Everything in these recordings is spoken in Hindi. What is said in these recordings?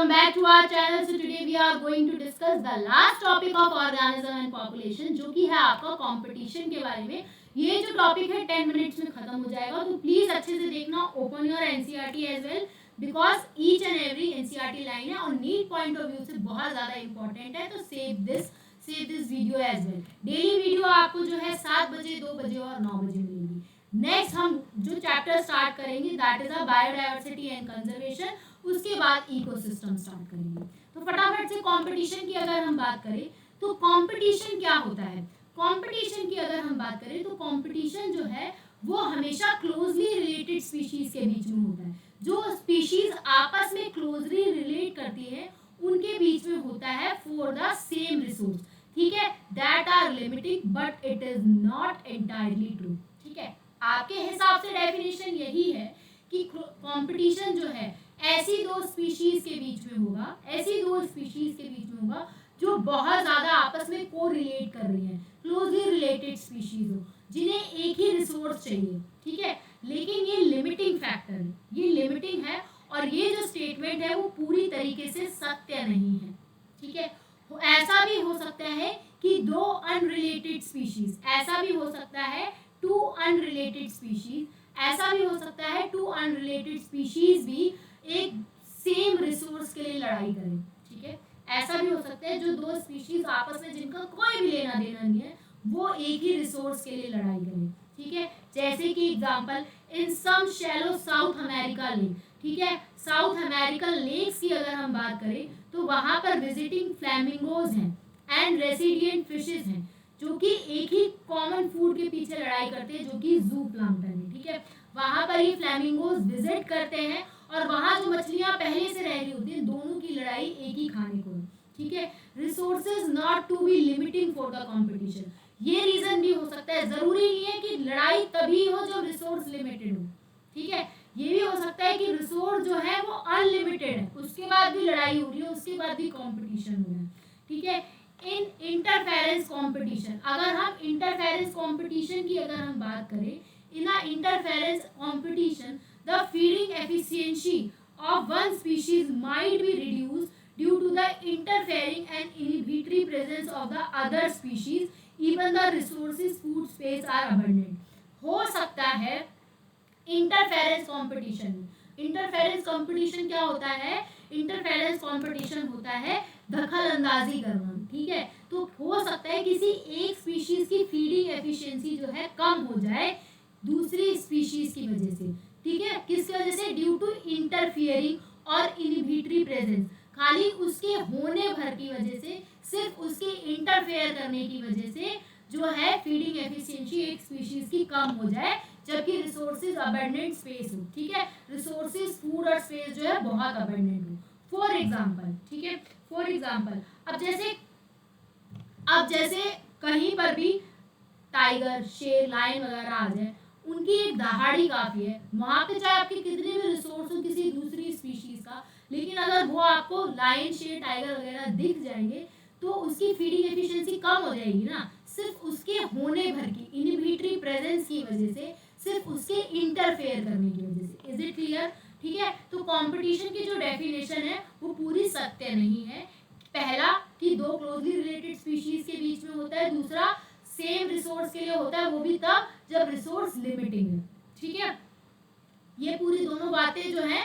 back to our channel. So today we are going to discuss the last topic of organism and population, जो कि है आपका कंपटीशन के बारे में. ये जो टॉपिक है 10 मिनट्स में खत्म हो जाएगा, तो प्लीज अच्छे से देखना. Open your NCERT as well, because each and every NCERT line है और नीट पॉइंट ऑफ व्यू से बहुत ज्यादा इंपॉर्टेंट है. तो save this video as well. Daily video आपको जो है 7 बजे, 2 बजे और 9 बजे मिलेगी. नेक्स्ट हम जो चैप्टर स्टार्ट करेंगे that is a biodiversity and conservation. उसके बाद इकोसिस्टम स्टार्ट करेंगे. तो फटाफट से कंपटीशन की अगर हम बात करें तो कंपटीशन क्या होता है. कंपटीशन की अगर हम बात करें तो कंपटीशन जो है वो हमेशा क्लोजली रिलेटेड स्पीशीज के बीच में होता है. जो स्पीशीज आपस में क्लोजली रिलेट करती है उनके बीच में होता है फॉर द सेम रिसोर्स. ठीक है, that are limiting but it is not entirely true. ठीक है, आपके हिसाब से डेफिनेशन यही है कि कंपटीशन जो है ऐसी दो स्पीशीज के बीच में होगा, ऐसी दो स्पीशीज के बीच में होगा जो बहुत ज्यादा आपस में को रिलेट कर रही हैं, क्लोजली रिलेटेड स्पीशीज हो, जिन्हें एक ही रिसोर्स चाहिए. ठीक है, लेकिन ये लिमिटिंग फैक्टर है, ये लिमिटिंग है और ये जो स्टेटमेंट है वो पूरी तरीके से सत्य नहीं है. ठीक है, ऐसा भी हो सकता है कि दो अनरिलेटेड स्पीशीज, ऐसा भी हो सकता है टू अनरिलेटेड स्पीशीज, ऐसा भी हो सकता है टू अनरिलेटेड स्पीशीज भी एक सेम रिसोर्स के लिए लड़ाई करें. ठीक है, ऐसा भी हो सकता है जो दो स्पीशीज आपस में जिनका कोई भी लेना देना नहीं है वो एक ही रिसोर्स के लिए लड़ाई करें. ठीक है, जैसे कि example in some shallow South America lake. ठीक है, साउथ अमेरिकन लेक्स की अगर हम बात करें तो वहां पर विजिटिंग फ्लैमिंगोज हैं एंड रेसिडिएंट फिशेज हैं जो कि एक ही कॉमन फूड के पीछे लड़ाई करते हैं जो कि जू प्लांक्टन है. ठीक है, वहां पर ये फ्लैमिंगोज विजिट करते हैं और वहां जो मछलियां पहले से रह रही होती हैं दोनों की लड़ाई एक ही खाने को. ठीक है, resources not to be limiting for the competition. ये रीजन भी हो सकता है, जरूरी नहीं है कि लड़ाई तभी हो जब रिसोर्स लिमिटेड हो. ठीक है, ये भी हो सकता है कि रिसोर्स जो है वो अनलिमिटेड है, उसके बाद भी लड़ाई हो रही है, उसके बाद भी कंपटीशन हो रहा है. ठीक है, इन इंटरफेरेंस कंपटीशन, अगर हम इंटरफेरेंस कंपटीशन की अगर हम बात करें, in a interference competition the feeding efficiency of one species might be reduced due to the interfering and inhibitory presence of the other species even the resources food space are abundant. हो सकता है इंटरफेरेंस कंपटीशन. इंटरफेरेंस कंपटीशन क्या होता है? इंटरफेरेंस कंपटीशन होता है दखल अंदाजी करना. ठीक है, तो हो सकता है किसी एक स्पीशीज की फीडिंग एफिशिएंसी जो है कम हो जाए दूसरी स्पीशीज की वजह से. ठीक है, किसकी वजह से? ड्यू टू इंटरफियरिंग और इनहिबिटरी प्रेजेंस. खाली उसके होने भर की वजह से, सिर्फ उसके इंटरफेयर करने की वजह से जो है फीडिंग एफिशिएंसी एक स्पीशीज की कम हो जाए जबकि रिसोर्सेज अबंडेंट स्पेस हो. ठीक है, रिसोर्सेज फूड और स्पेस जो है बहुत अबंडेंट हो. फॉर एग्जांपल, ठीक है, फॉर एग्जांपल अब जैसे कहीं पर भी टाइगर, शेर, लायन वगैरह आ जाए, उनकी एक दहाड़ी काफी है. वहां पे चाहे आपके कितने भी रिसोर्स हो किसी दूसरी स्पीशीज का, लेकिन अगर वो आपको लायन, शेर, टाइगर वगैरह दिख जाएंगे तो उसकी फीडिंग एफिशिएंसी कम हो जाएगी ना, सिर्फ उसके होने भर की इनहिबिटरी प्रेजेंस की वजह से, सिर्फ उसके इंटरफेयर करने की वजह से. Is it clear? ठीक है, तो कंपटीशन की जो डेफिनेशन है वो पूरी सत्य नहीं है. पहला कि दो क्लोजली रिलेटेड स्पीशीज के बीच में होता है, दूसरा सेम रिसोर्स के लिए होता है, वो भी तब जब रिसोर्स लिमिटिंग है. ठीक है, ये पूरी दोनों बातें जो है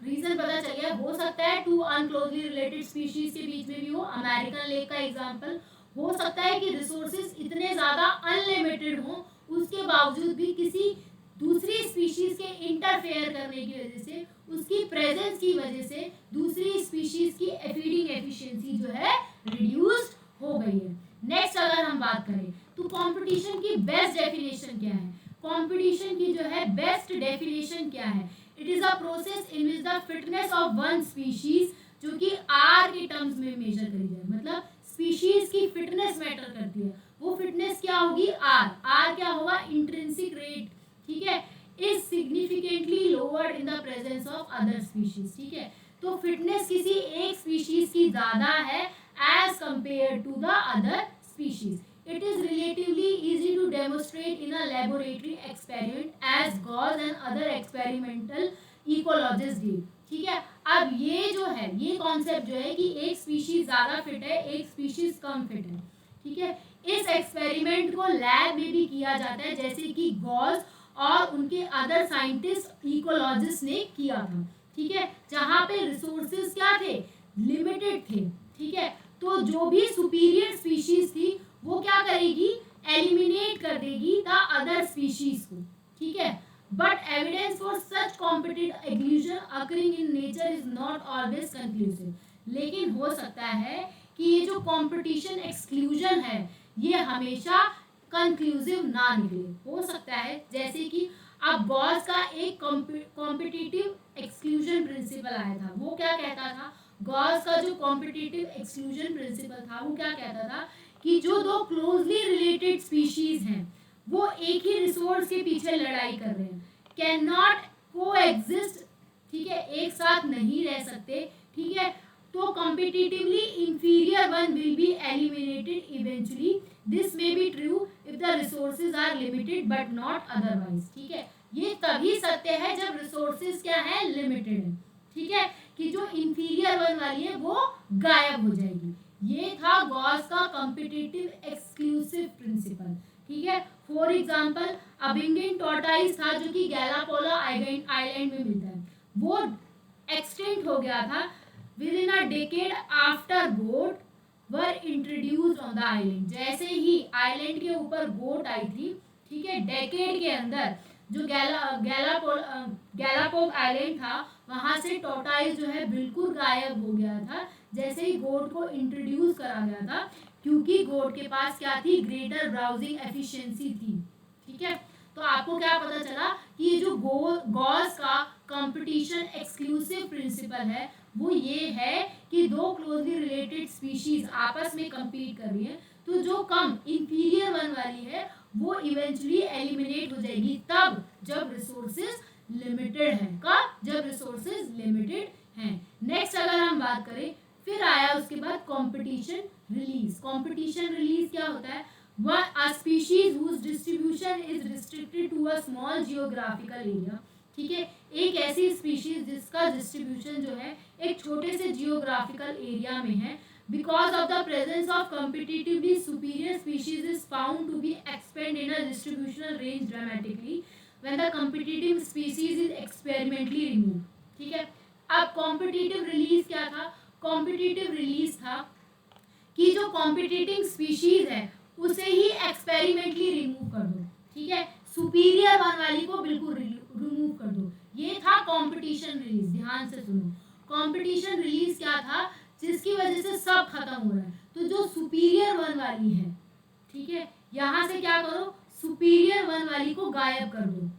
रीजन पता चल गया. हो सकता है टू अनक्लोजली रिलेटेड स्पीशीज के बीच में भी हो. अमेरिकन लेक का एग्जांपल हो सकता है कि रिसोर्सेज इतने ज्यादा अनलिमिटेड हो, उसके बावजूद भी किसी दूसरी स्पीशीज के इंटरफेयर करने की वजह से, उसकी प्रेजेंस की वजह से दूसरी स्पीशीज की फीडिंग एफिशिएंसी जो है रिड्यूस्ड हो गई है. नेक्स्ट अगर हम बात करें तो कंपटीशन की बेस्ट डेफिनेशन क्या है? कंपटीशन की जो है बेस्ट डेफिनेशन क्या है? It is a process in which the fitness of one species, जो कि आर के टर्म्स में मेजर करी जाए, मतलब स्पीशीज की फिटनेस मैटर करती है. वो फिटनेस क्या होगी? आर. आर क्या होगा? Intrinsic rate. ठीक है, is significantly lowered in the presence of other species. ठीक है, तो फिटनेस किसी एक स्पीशीज की ज्यादा है as compare to the other species. It is relatively easy to demonstrate in a laboratory experiment as Gauss and other experimental ecologists did. ठीक है, अब ये जो है, ये कॉन्सेप्ट जो है कि एक स्पीशीज ज्यादा फिट है, एक स्पीशीज कम फिट है, ठीक है। इस एक्सपेरिमेंट को लैब में भी किया जाता है, जैसे कि गॉस और उनके अदर साइंटिस्ट इकोलॉजिस्ट ने किया था, ठीक है, जहां पे रिसोर्सेज क्या थे, लिमिटेड थे, ठीक है। तो जो भी सुपीरियर स्पीशीज थी वो क्या करेगी, एलिमिनेट कर देगी द अदर स्पीशीज को, ठीक है। But evidence for such competitive exclusion occurring in nature is not always conclusive. लेकिन हो सकता है कि ये जो कंपटीशन एक्सक्लूजन है ये हमेशा कंक्लूसिव ना निकले, हो सकता है। जैसे कि अब गॉस का एक कॉम्पिटिटिव एक्सक्लूजन प्रिंसिपल आया था, वो क्या कहता था, गॉस का जो कॉम्पिटिटिव एक्सक्लूजन प्रिंसिपल था वो क्या कहता था कि जो दो क्लोजली रिलेटेड स्पीशीज हैं वो एक ही रिसोर्स के पीछे लड़ाई कर रहे हैं, कैन नॉट कोएग्जिस्ट, ठीक है, एक साथ नहीं रह सकते, ठीक है। तो competitively inferior one will be eliminated eventually, this may be true if the resources are limited but not otherwise, ठीक है। ये तभी सत्य है जब रिसोर्सेज क्या है, लिमिटेड है, ठीक है, कि जो इंफीरियर वन वाली है वो गायब हो जाएगी। ये था गॉस का कॉम्पिटिटिव एक्सक्लूसिव प्रिंसिपल, ठीक है। फॉर एग्जांपल अबिंगन टॉर्टाइस था जो कि गैलापोला आइलैंड में मिलता है, वो एक्सटिंक्ट हो गया था within a decade after goat were introduced on the island. जैसे ही आइलैंड के ऊपर गोट आई थी, ठीक है, डेकेड के अंदर जो गैलापोग आइलैंड था वहां से टॉर्टाइस जो है बिल्कुल गायब हो गया था जैसे ही गोट को इंट्रोड्यूस करा गया था, क्योंकि गोट के पास क्या थी, ग्रेटर ब्राउजिंग एफिशिएंसी थी, ठीक है। तो आपको क्या पता चला कि ये जो गॉस का कंपटीशन एक्सक्लूसिव प्रिंसिपल है वो ये है कि दो क्लोजली रिलेटेड स्पीशीज आपस में कंपीट कर रही है, तो जो कम इंफीरियर वन वाली है वो इवेंचुअली एलिमिनेट हो जाएगी तब जब रिसोर्सेज लिमिटेड है, कब, जब रिसोर्सेज लिमिटेड हैं। नेक्स्ट अगर हम बात करें, फिर आया उसके बाद कंपटीशन रिलीज। कंपटीशन रिलीज क्या होता है, a species whose distribution is restricted to a small geographical area, ठीक है, एक ऐसी स्पीशीज जिसका डिस्ट्रीब्यूशन जो है एक छोटे से जियोग्राफिकल एरिया में है, because of the presence of competitively superior species is found to be expand in a distributional range dramatically when the competitive species is experimentally removed, ठीक है। अब कॉम्पिटिटिव रिलीज क्या था, कॉम्पिटिटिव रिलीज था कि जो कॉम्पिटिटिव स्पीशीज है उसे ही एक्सपेरिमेंटली रिमूव कर दो, ठीक है, सुपीरियर वन वाली को बिल्कुल रिमूव कर दो, ये था कंपटीशन रिलीज। ध्यान से सुनो, कंपटीशन रिलीज क्या था, जिसकी वजह से सब खत्म हो रहा है, तो जो सुपीरियर वन वाली है, ठीक है, यहां से क्या करो, सुपीरियर वन वाली को गायब कर दो,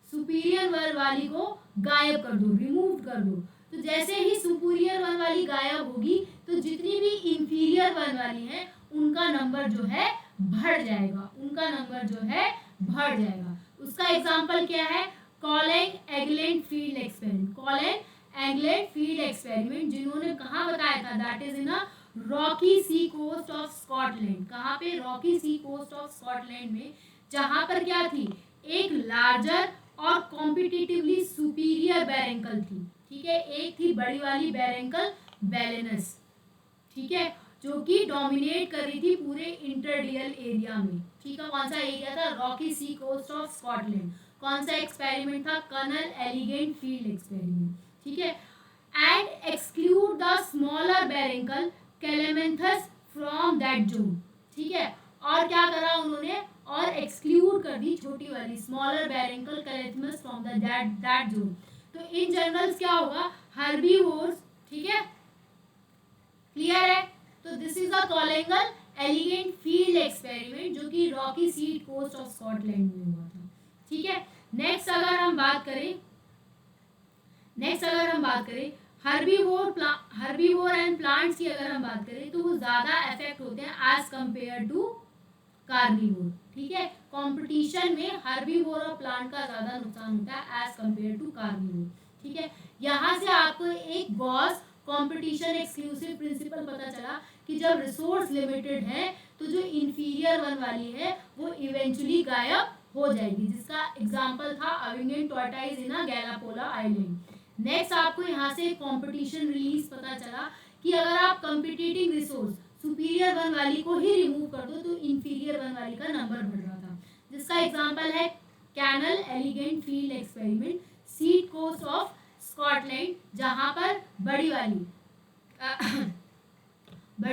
सुपीरियर वन वाली को गायब कर दो, रिमूव कर दो। तो जैसे ही सुपीरियर वन वाली गायब होगी तो जितनी भी इंफीरियर वन वाली है उनका नंबर जो है बढ़ जाएगा, उनका नंबर जो है बढ़ जाएगा। उसका एग्जांपल क्या है, कॉलेन-एगलेंड फील्ड एक्सपेरिमेंट, कॉलेन-एगलेंड फील्ड एक्सपेरिमेंट जिन्होंने कहाँ बताया था, that is in a rocky sea coast of Scotland. कहाँ पे, rocky sea coast of Scotland में, जहां पर क्या थी, एक लार्जर और कॉम्पिटिटिवली सुपीरियर बैरेंकल थी, ठीक है, एक थी बड़ी वाली बैरेंकल बैलेनस, ठीक है, जो कि डोमिनेट कर रही थी पूरे इंटरडियल एरिया में, ठीक है। कौन सा एरिया था, rocky sea coast of Scotland. कौन सा एक्सपेरिमेंट था, कर्नल एलिगेंट फील्ड एक्सपेरिमेंट, ठीक है। And exclude the smaller barnacle कैलेमेंथस फ्रॉम दैट जोन, ठीक है, और क्या करा उन्होंने, और एक्सक्लूड कर दी छोटी वाली स्मॉलर बैरेंकल कैलेमेंथस फ्रॉम द दैट जोन। तो इन जनरल क्या होगा, हर्बीवोर्स, ठीक है, क्लियर है। तो this is the Connell elegant field experiment जो कि rocky sea coast of Scotland में हुआ था, ठीक है। नेक्स्ट अगर हम बात करें हर्बीवोर एंड प्लांट्स की अगर हम बात करें तो वो ज्यादा इफेक्ट होते हैं एज कंपेयर टू कार्निवोर, ठीक है। कंपटीशन में हर्बीवोर और प्लांट का ज्यादा नुकसान होता है एज कंपेयर टू कार्निवोर, ठीक है। यहाँ से आपको एक गॉस कंपटीशन एक्सक्लूसिव प्रिंसिपल पता चला कि जब रिसोर्स लिमिटेड है तो जो इंफीरियर वन वाली है वो इवेंचुअली गायब हो जाएगी, जिसका एग्जांपल था अविंगन टॉर्टाइस इन गैलापोला आइलैंड। नेक्स्ट आपको यहाँ से कंपटीशन रिलीज पता चला कि अगर आप कंपिटिटिंग रिसोर्स सुपीरियर वन वाली को ही रिमूव कर दो तो इंफीरियर वन वाली का नंबर बढ़ रहा था, जिसका एग्जांपल है कैनल एलिगेंट field experiment sea coast of Scotland, जहां पर बड़ी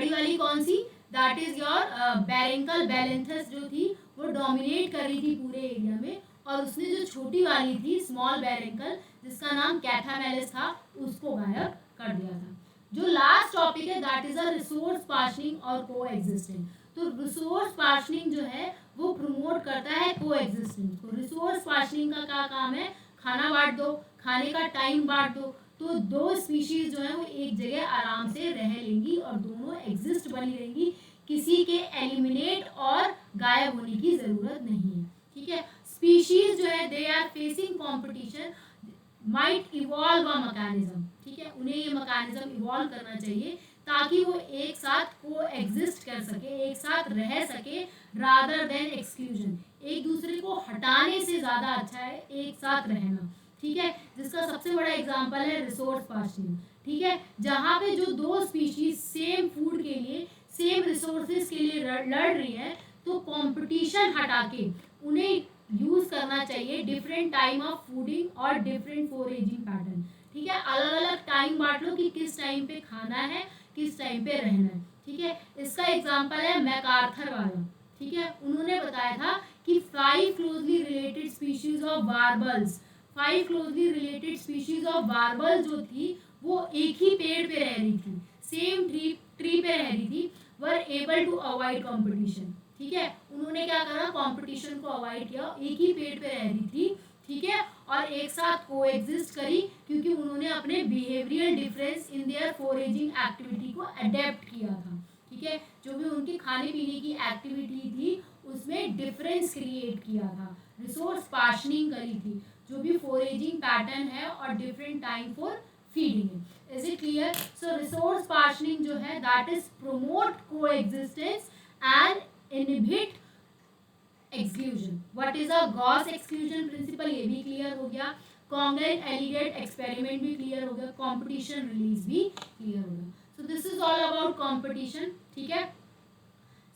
वाली कौन सी, that is your barnacle Balanus जो थी वो डोमिनेट कर रही थी पूरे एरिया में, और उसने जो छोटी वाली थी स्मॉल बैरेंकल जिसका नाम कैथामेलिस था उसको गायब कर दिया था। जो लास्ट टॉपिक है दैट इज अ रिसोर्स पार्शनिंग और को एग्जिस्टेंस। तो रिसोर्स पार्शनिंग जो है वो प्रमोट करता है को एग्जिस्टेंस को। रिसोर्स पार्शनिंग का क्या काम है, खाना बांट दो, खाने का टाइम बांट दो, तो दो स्पीशीज जो है वो एक जगह आराम से रह लेंगी और दोनों एग्जिस्ट बनी रहेंगी, किसी के एलिमिनेट और गायब होने की जरूरत नहीं है। ठीक है, स्पीशीज जो है they are facing competition might evolve a mechanism. ठीक है, उन्हें ये मैकेनिज्म इवॉल्व करना चाहिए ताकि वो एक साथ को एग्जिस्ट कर सके, एक साथ रह सके, रादर देन एक्सक्लूजन। एक दूसरे को हटाने से ज़्यादा अच्छा है एक साथ रहना। ठीक है, जिसका सबसे बड़ा एग्जांपल है रिसोर्स पार्शनिंग। ठीक है, जहाँ पे जो दो स्पीशीज सेम फूड के लिए सेम रिसोर्सेज के लिए लड़ रही है, तो कंपटीशन हटा के उन्हें यूज करना चाहिए डिफरेंट टाइम ऑफ फूडिंग और डिफरेंट फोरेजिंग पैटर्न। ठीक है, अलग अलग टाइम बांट लो कि किस टाइम पे खाना है, किस टाइम पे रहना है। ठीक है, इसका एग्जांपल है मैकार्थर वाला। ठीक है, उन्होंने बताया था कि 5 closely related species of warblers, 5 closely related species of warbler जो थी वो एक ही पेड़ पे रह रही थी, सेम ट्री पे रह रही थी, were able to avoid competition. ठीक है, उन्होंने क्या करा, कंपटीशन को अवॉइड किया, एक ही पेड़ पे रह रही थी। ठीक है, और एक साथ को एग्जिस्ट करी क्योंकि उन्होंने अपने behavioural difference in their foraging activity को अडेप्ट किया था। ठीक है, जो भी उनकी खाने पीने की एक्टिविटी थी उसमें डिफरेंस क्रिएट किया था, रिसोर्स पार्शनिंग करी थी, जो भी फोरेजिंग पैटर्न है और डिफरेंट टाइम फॉर फीडिंग है। Is it clear? So resource partitioning जो है that is promote coexistence and inhibit exclusion. What is a Gause exclusion principle, ये भी क्लियर हो गया। कॉन्ग्रेट एलिगेट एक्सपेरिमेंट भी क्लियर हो गया, कंपटीशन रिलीज भी क्लियर हो गया। So this is all about competition. ठीक है,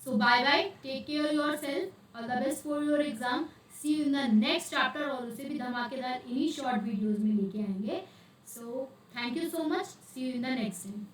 so bye bye, take care yourself, all the best for your exam, C you in the next chapter, और उसे भी धमाकेदार इन्हीं शॉर्ट वीडियोज में लेके आएंगे। So thank you so much, see you in the next time.